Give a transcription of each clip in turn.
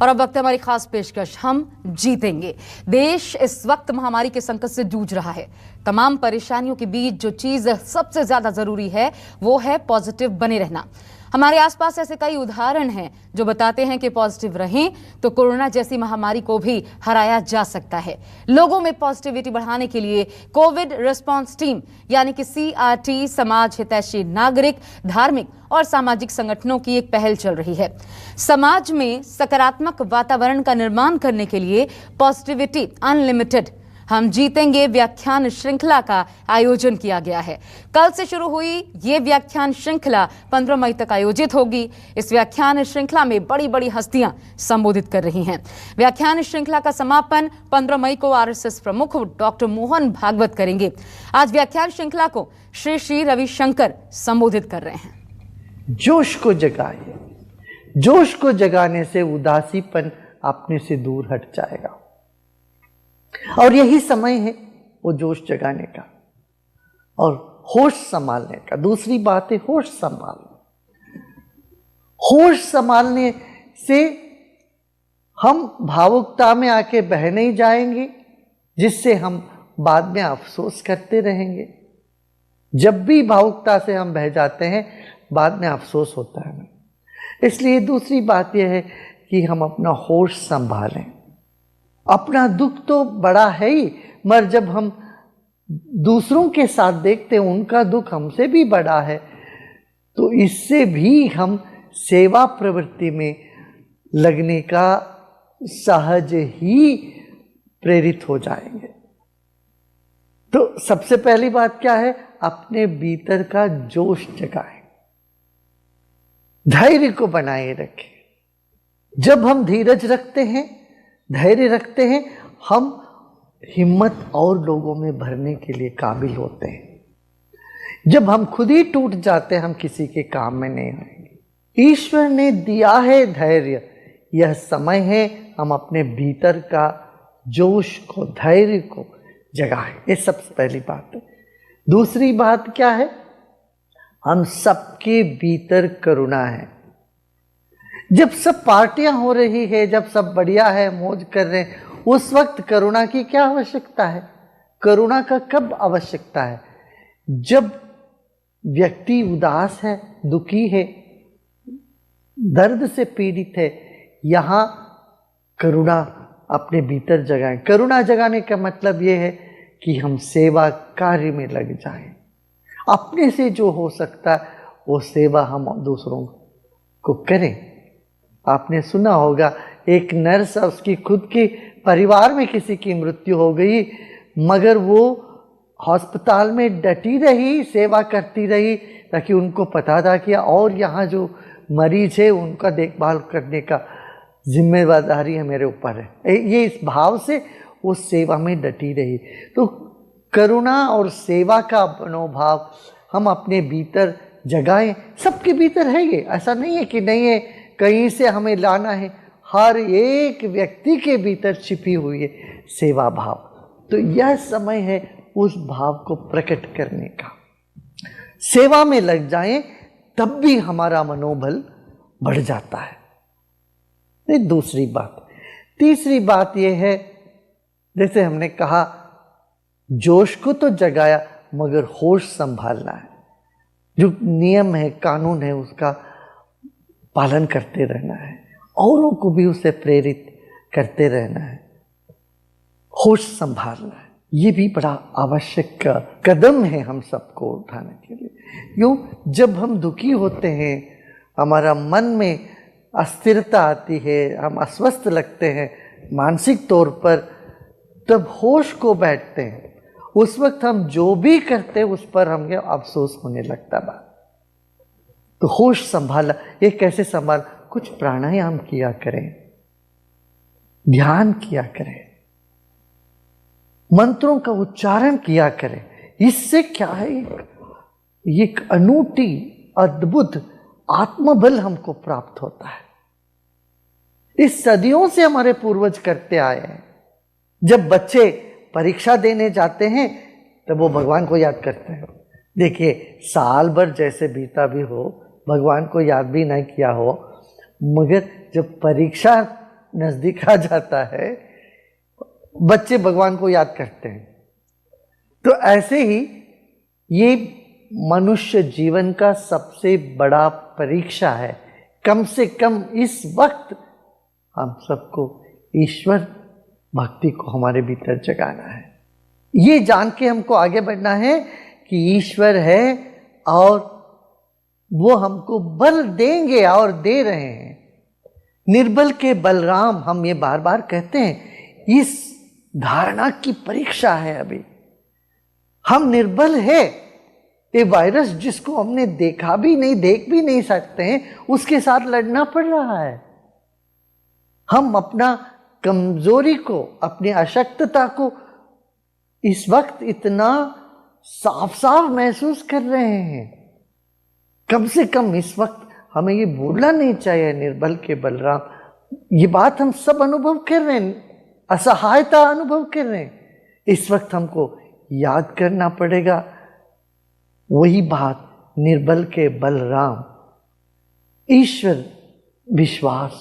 और अब वक्त है हमारी खास पेशकश, हम जीतेंगे। देश इस वक्त महामारी के संकट से जूझ रहा है। तमाम परेशानियों के बीच जो चीज सबसे ज्यादा जरूरी है वो है पॉजिटिव बने रहना। हमारे आसपास ऐसे कई उदाहरण हैं जो बताते हैं कि पॉजिटिव रहें तो कोरोना जैसी महामारी को भी हराया जा सकता है। लोगों में पॉजिटिविटी बढ़ाने के लिए कोविड रिस्पांस टीम यानी कि CRT, समाज हितैषी नागरिक, धार्मिक और सामाजिक संगठनों की एक पहल चल रही है। समाज में सकारात्मक वातावरण का निर्माण करने के लिए पॉजिटिविटी अनलिमिटेड हम जीतेंगे व्याख्यान श्रृंखला का आयोजन किया गया है। कल से शुरू हुई ये व्याख्यान श्रृंखला 15 मई तक आयोजित होगी। इस व्याख्यान श्रृंखला में बड़ी बड़ी हस्तियां संबोधित कर रही हैं। व्याख्यान श्रृंखला का समापन 15 मई को RSS प्रमुख डॉक्टर मोहन भागवत करेंगे। आज व्याख्यान श्रृंखला को श्री श्री रविशंकर संबोधित कर रहे हैं। जोश को जगाइए। जोश को जगाने से उदासीपन अपने से दूर हट जाएगा और यही समय है वो जोश जगाने का और होश संभालने का। दूसरी बात है होश संभालना। होश संभालने से हम भावुकता में आके बह नहीं जाएंगे, जिससे हम बाद में अफसोस करते रहेंगे। जब भी भावुकता से हम बह जाते हैं बाद में अफसोस होता है। इसलिए दूसरी बात यह है कि हम अपना होश संभालें। अपना दुख तो बड़ा है ही, मगर जब हम दूसरों के साथ देखते हैं उनका दुख हमसे भी बड़ा है, तो इससे भी हम सेवा प्रवृत्ति में लगने का सहज ही प्रेरित हो जाएंगे। तो सबसे पहली बात क्या है? अपने भीतर का जोश जगाएं, धैर्य को बनाए रखें। जब हम धीरज रखते हैं, धैर्य रखते हैं, हम हिम्मत और लोगों में भरने के लिए काबिल होते हैं। जब हम खुद ही टूट जाते हैं, हम किसी के काम में नहीं आएंगे। ईश्वर ने दिया है धैर्य, यह समय है हम अपने भीतर का जोश को, धैर्य को जगाएं। ये सबसे पहली बात है। दूसरी बात क्या है? हम सबके भीतर करुणा है। जब सब पार्टियां हो रही है, जब सब बढ़िया है, मौज कर रहे हैं, उस वक्त करुणा की क्या आवश्यकता है? करुणा का कब आवश्यकता है? जब व्यक्ति उदास है, दुखी है, दर्द से पीड़ित है, यहां करुणा अपने भीतर जगाएं। करुणा जगाने का मतलब यह है कि हम सेवा कार्य में लग जाएं। अपने से जो हो सकता है वो सेवा हम दूसरों को करें। आपने सुना होगा एक नर्स, उसकी खुद के परिवार में किसी की मृत्यु हो गई, मगर वो अस्पताल में डटी रही, सेवा करती रही, ताकि उनको पता था कि और यहाँ जो मरीज है उनका देखभाल करने का जिम्मेदारी है मेरे ऊपर है। ये इस भाव से वो सेवा में डटी रही। तो करुणा और सेवा का मनोभाव हम अपने भीतर जगाएं। सबके भीतर है ये, ऐसा नहीं है कि नहीं है, कहीं से हमें लाना है। हर एक व्यक्ति के भीतर छिपी हुई है सेवा भाव। तो यह समय है उस भाव को प्रकट करने का। सेवा में लग जाएं, तब भी हमारा मनोबल बढ़ जाता है। ये दूसरी बात। तीसरी बात यह है, जैसे हमने कहा जोश को तो जगाया, मगर होश संभालना है। जो नियम है, कानून है, उसका पालन करते रहना है, औरों को भी उसे प्रेरित करते रहना है, होश संभालना है। ये भी बड़ा आवश्यक कदम है हम सबको उठाने के लिए। यूँ जब हम दुखी होते हैं, हमारा मन में अस्थिरता आती है, हम अस्वस्थ लगते हैं मानसिक तौर पर, तब होश को बैठते हैं। उस वक्त हम जो भी करते हैं उस पर हमें अफसोस होने लगता है। तो होश संभाला। ये कैसे संभाल? कुछ प्राणायाम किया करें, ध्यान किया करें, मंत्रों का उच्चारण किया करें। इससे क्या है, एक अनूठी अद्भुत आत्मबल हमको प्राप्त होता है। इस सदियों से हमारे पूर्वज करते आए हैं। जब बच्चे परीक्षा देने जाते हैं तब वो भगवान को याद करते हैं। देखिए, साल भर जैसे बीता भी हो, भगवान को याद भी नहीं किया हो, मगर जब परीक्षा नजदीक आ जाता है, बच्चे भगवान को याद करते हैं। तो ऐसे ही ये मनुष्य जीवन का सबसे बड़ा परीक्षा है। कम से कम इस वक्त हम सबको ईश्वर भक्ति को हमारे भीतर जगाना है। ये जान के हमको आगे बढ़ना है कि ईश्वर है और वो हमको बल देंगे और दे रहे हैं। निर्बल के बलराम, हम ये बार बार कहते हैं। इस धारणा की परीक्षा है अभी। हम निर्बल है। ये वायरस जिसको हमने देखा भी नहीं, देख भी नहीं सकते हैं, उसके साथ लड़ना पड़ रहा है। हम अपना कमजोरी को, अपनी अशक्तता को इस वक्त इतना साफ साफ महसूस कर रहे हैं। कम से कम इस वक्त हमें ये भूलना नहीं चाहिए, निर्बल के बलराम। ये बात हम सब अनुभव कर रहे हैं, असहायता अनुभव कर रहे हैं। इस वक्त हमको याद करना पड़ेगा वही बात, निर्बल के बलराम। ईश्वर विश्वास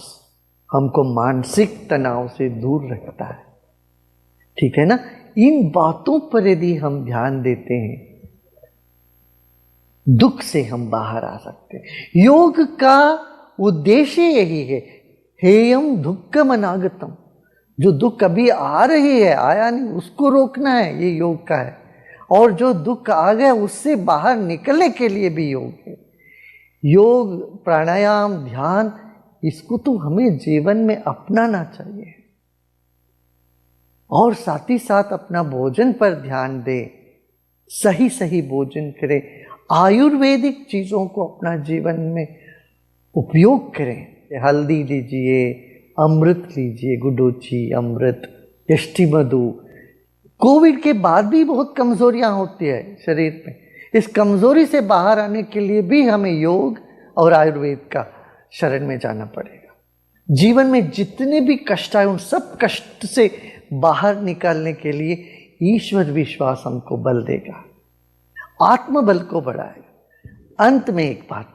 हमको मानसिक तनाव से दूर रखता है, ठीक है ना। इन बातों पर यदि हम ध्यान देते हैं, दुख से हम बाहर आ सकते हैं। योग का उद्देश्य यही है, हेयम दुक्खम अनागतम। जो दुख कभी आ रही है, आया नहीं, उसको रोकना है, ये योग का है। और जो दुख आ गया उससे बाहर निकलने के लिए भी योग है। योग, प्राणायाम, ध्यान, इसको तो हमें जीवन में अपनाना चाहिए। और साथ ही साथ अपना भोजन पर ध्यान दें, सही सही भोजन करें, आयुर्वेदिक चीज़ों को अपना जीवन में उपयोग करें। हल्दी लीजिए, अमृत लीजिए, गुडोची अमृत, यष्टि मधु। कोविड के बाद भी बहुत कमजोरियां होती है शरीर में। इस कमजोरी से बाहर आने के लिए भी हमें योग और आयुर्वेद का शरण में जाना पड़ेगा। जीवन में जितने भी कष्ट आए, उन सब कष्ट से बाहर निकालने के लिए ईश्वर विश्वास हमको बल देगा, आत्मबल को बढ़ाएगा। अंत में एक बात,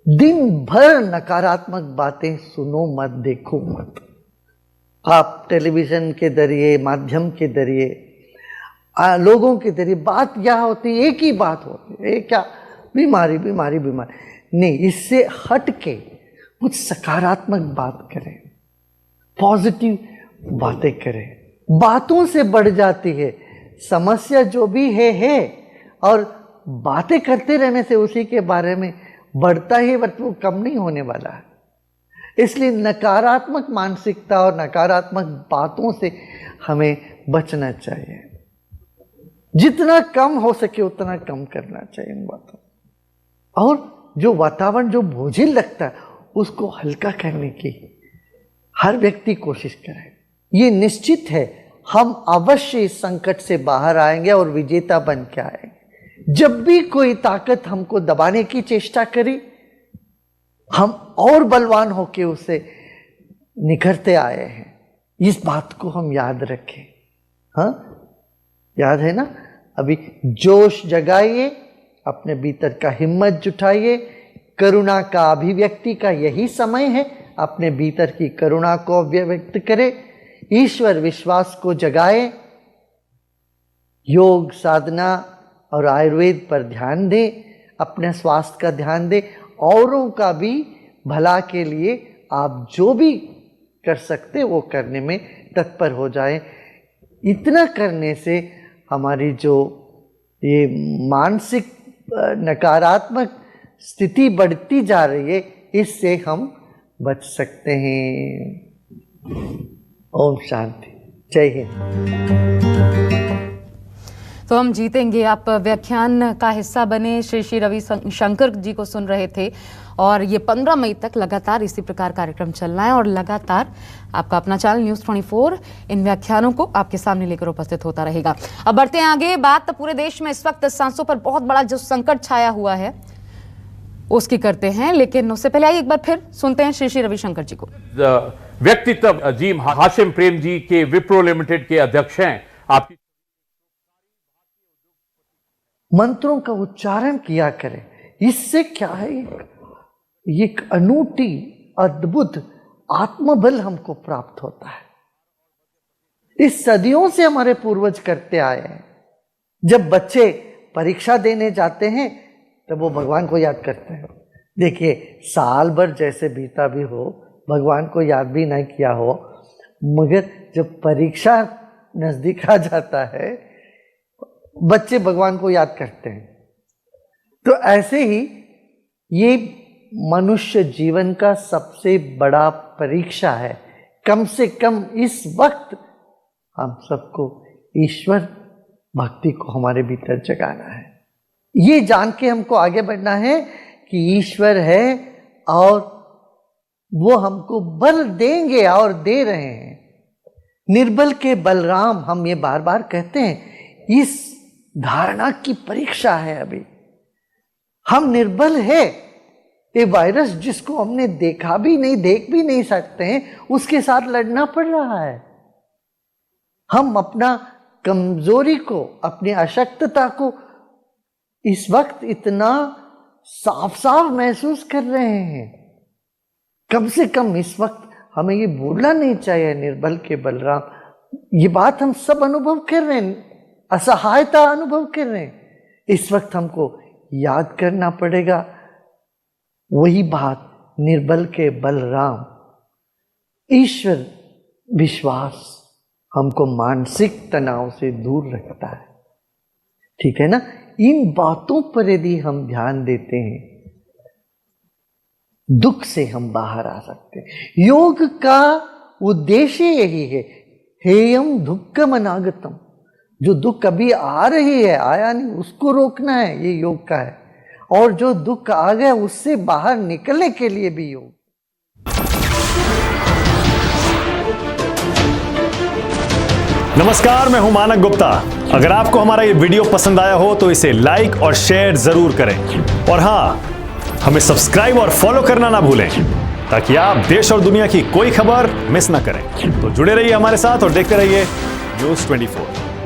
दिन भर नकारात्मक बातें सुनो मत, देखो मत। आप टेलीविजन के जरिए, माध्यम के जरिए, लोगों के जरिए बात क्या होती है, एक ही बात होती है, क्या बीमारी बीमारी बीमारी। नहीं, इससे हट के कुछ सकारात्मक बात करें, पॉजिटिव बातें करें। बातों से बढ़ जाती है समस्या, जो भी है, और बातें करते रहने से उसी के बारे में बढ़ता ही, बट वो कम नहीं होने वाला है। इसलिए नकारात्मक मानसिकता और नकारात्मक बातों से हमें बचना चाहिए। जितना कम हो सके उतना कम करना चाहिए इन बातों। और जो वातावरण जो बोझिल लगता है उसको हल्का करने की हर व्यक्ति कोशिश करे। ये निश्चित है हम अवश्य इस संकट से बाहर आएंगे और विजेता बन के आएंगे। जब भी कोई ताकत हमको दबाने की चेष्टा करी, हम और बलवान होके उसे निखरते आए हैं। इस बात को हम याद रखें। हाँ, याद है ना। अभी जोश जगाइए, अपने भीतर का हिम्मत जुटाइए। करुणा का अभिव्यक्ति का यही समय है, अपने भीतर की करुणा को अभिव्यक्त करें। ईश्वर विश्वास को जगाए, योग साधना और आयुर्वेद पर ध्यान दें, अपने स्वास्थ्य का ध्यान दें, औरों का भी भला के लिए आप जो भी कर सकते वो करने में तत्पर हो जाएं। इतना करने से हमारी जो ये मानसिक नकारात्मक स्थिति बढ़ती जा रही है, इससे हम बच सकते हैं। ओम शांति, जय हिंद। तो हम जीतेंगे आप व्याख्यान का हिस्सा बने। श्री रवि शंकर जी को सुन रहे थे और ये 15 मई तक लगातार इसी प्रकार कार्यक्रम चलना है और लगातार आपका अपना चैनल न्यूज़ 24 इन व्याख्यानों को आपके सामने लेकर उपस्थित होता रहेगा। अब बढ़ते हैं आगे। बात पूरे देश में इस वक्त सांसों पर बहुत बड़ा जो संकट छाया हुआ है उसकी करते हैं, लेकिन उससे पहले आइए एक बार फिर सुनते हैं श्री रविशंकर जी को। व्यक्तित्व अजीम हाशिम प्रेम जी के विप्रो लिमिटेड के अध्यक्ष हैं। आपकी मंत्रों का उच्चारण किया करें। इससे क्या है, एक अनूठी, अद्भुत आत्मबल हमको प्राप्त होता है। इस सदियों से हमारे पूर्वज करते आए हैं। जब बच्चे परीक्षा देने जाते हैं तब वो भगवान को याद करते हैं। देखिए, साल भर जैसे बीता भी हो, भगवान को याद भी नहीं किया हो, मगर जब परीक्षा नजदीक आ जाता है बच्चे भगवान को याद करते हैं। तो ऐसे ही ये मनुष्य जीवन का सबसे बड़ा परीक्षा है। कम से कम इस वक्त हम सबको ईश्वर भक्ति को हमारे भीतर जगाना है। ये जान के हमको आगे बढ़ना है कि ईश्वर है और वो हमको बल देंगे और दे रहे हैं। निर्बल के बलराम, हम ये बार बार कहते हैं। इस धारणा की परीक्षा है। अभी हम निर्बल है। ये वायरस जिसको हमने देखा भी नहीं, देख भी नहीं सकते हैं, उसके साथ लड़ना पड़ रहा है। हम अपना कमजोरी को, अपनी अशक्तता को इस वक्त इतना साफ साफ महसूस कर रहे हैं। कम से कम इस वक्त हमें ये भूलना नहीं चाहिए, निर्बल के बलराम। ये बात हम सब अनुभव कर रहे हैं, असहायता अनुभव कर रहे हैं। इस वक्त हमको याद करना पड़ेगा वही बात, निर्बल के बलराम। ईश्वर विश्वास हमको मानसिक तनाव से दूर रखता है। ठीक है ना? इन बातों पर यदि हम ध्यान देते हैं, दुख से हम बाहर आ सकते हैं। योग का उद्देश्य यही है, हेयम दुक्खम अनागतम। जो दुख कभी आ रही है, आया नहीं, उसको रोकना है, ये योग का है। और जो दुख आ गया उससे बाहर निकलने के लिए भी योग। नमस्कार, मैं हूं मानक गुप्ता। अगर आपको हमारा ये वीडियो पसंद आया हो तो इसे लाइक और शेयर जरूर करें। और हां, हमें सब्सक्राइब और फॉलो करना ना भूलें ताकि आप देश और दुनिया की कोई खबर मिस ना करें। तो जुड़े रहिए हमारे साथ और देखते रहिए न्यूज़ 24।